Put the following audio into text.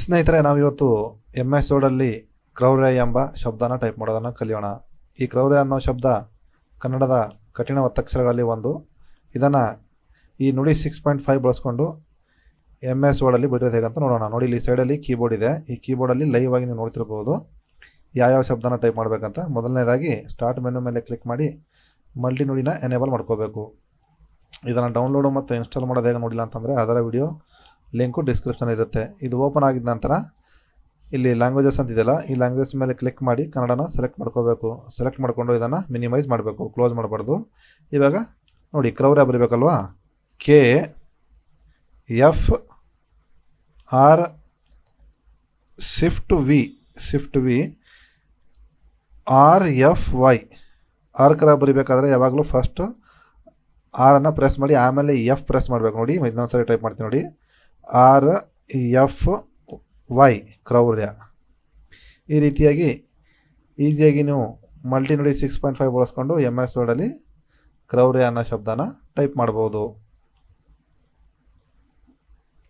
ಸ್ನೇಹಿತರೆ, ನಾವಿವತ್ತು MS ವರ್ಡಲ್ಲಿ ಕ್ರೌರ್ಯ ಎಂಬ ಶಬ್ದನ ಟೈಪ್ ಮಾಡೋದನ್ನು ಕಲಿಯೋಣ. ಈ ಕ್ರೌರ್ಯ ಅನ್ನೋ ಶಬ್ದ ಕನ್ನಡದ ಕಠಿಣ ಒತ್ತಕ್ಷರಗಳಲ್ಲಿ ಒಂದು. ಇದನ್ನು ಈ ನುಡಿ 6.5 ಬಳಸ್ಕೊಂಡು MS ವರ್ಡಲ್ಲಿ ಬರೆಯೋದು ಹೇಗಂತ ನೋಡೋಣ. ನೋಡಿ, ಇಲ್ಲಿ ಸೈಡಲ್ಲಿ ಕೀಬೋರ್ಡ್ ಇದೆ. ಈ ಕೀಬೋರ್ಡಲ್ಲಿ ಲೈವ್ ಆಗಿ ನೀವು ನೋಡ್ತಿರ್ಬೋದು ಯಾವ್ಯಾವ ಶಬ್ದನ ಟೈಪ್ ಮಾಡಬೇಕಂತ. ಮೊದಲನೇದಾಗಿ ಸ್ಟಾರ್ಟ್ ಮೆನು ಮೇಲೆ ಕ್ಲಿಕ್ ಮಾಡಿ ಮಲ್ಟಿ ನುಡಿನ ಎನೇಬಲ್ ಮಾಡ್ಕೋಬೇಕು. ಇದನ್ನು ಡೌನ್ಲೋಡು ಮತ್ತು ಇನ್ಸ್ಟಾಲ್ ಮಾಡೋದು ಹೇಗೆ ನೋಡಿಲ್ಲ ಅಂತಂದರೆ ಅದರ ವಿಡಿಯೋ ಲಿಂಕು ಡಿಸ್ಕ್ರಿಪ್ಷನ್ ಇರುತ್ತೆ. ಇದು ಓಪನ್ ಆಗಿದ ನಂತರ ಇಲ್ಲಿ ಲ್ಯಾಂಗ್ವೇಜಸ್ ಅಂತಿದೆಯಲ್ಲ, ಈ ಲ್ಯಾಂಗ್ವೇಜ್ ಮೇಲೆ ಕ್ಲಿಕ್ ಮಾಡಿ ಕನ್ನಡನ ಸೆಲೆಕ್ಟ್ ಮಾಡ್ಕೋಬೇಕು. ಸೆಲೆಕ್ಟ್ ಮಾಡಿಕೊಂಡು ಇದನ್ನು ಮಿನಿಮೈಸ್ ಮಾಡಬೇಕು, ಕ್ಲೋಸ್ ಮಾಡಬಾರ್ದು. ಇವಾಗ ನೋಡಿ, ಕ್ರೌರ್ಯ ಬರೀಬೇಕಲ್ವಾ, KFR ಶಿಫ್ಟ್ ವಿ RFY. ಆರ್ ಕರ ಬರೀಬೇಕಾದ್ರೆ ಯಾವಾಗಲೂ ಫಸ್ಟ್ ಆರನ್ನು ಪ್ರೆಸ್ ಮಾಡಿ ಆಮೇಲೆ F ಪ್ರೆಸ್ ಮಾಡಬೇಕು. ನೋಡಿ, ಇನ್ನೊಂದ್ಸರಿ ಟೈಪ್ ಮಾಡ್ತೀನಿ ನೋಡಿ, RFY ಕ್ರೌರ್ಯ. ಈ ರೀತಿಯಾಗಿ ಈಸಿಯಾಗಿ ನೀವು ಮಲ್ಟಿ ನುಡಿ 6.5 ಬಳಸ್ಕೊಂಡು MS ವರ್ಡಲ್ಲಿ ಕ್ರೌರ್ಯ ಅನ್ನೋ ಶಬ್ದನ ಟೈಪ್ ಮಾಡ್ಬೋದು.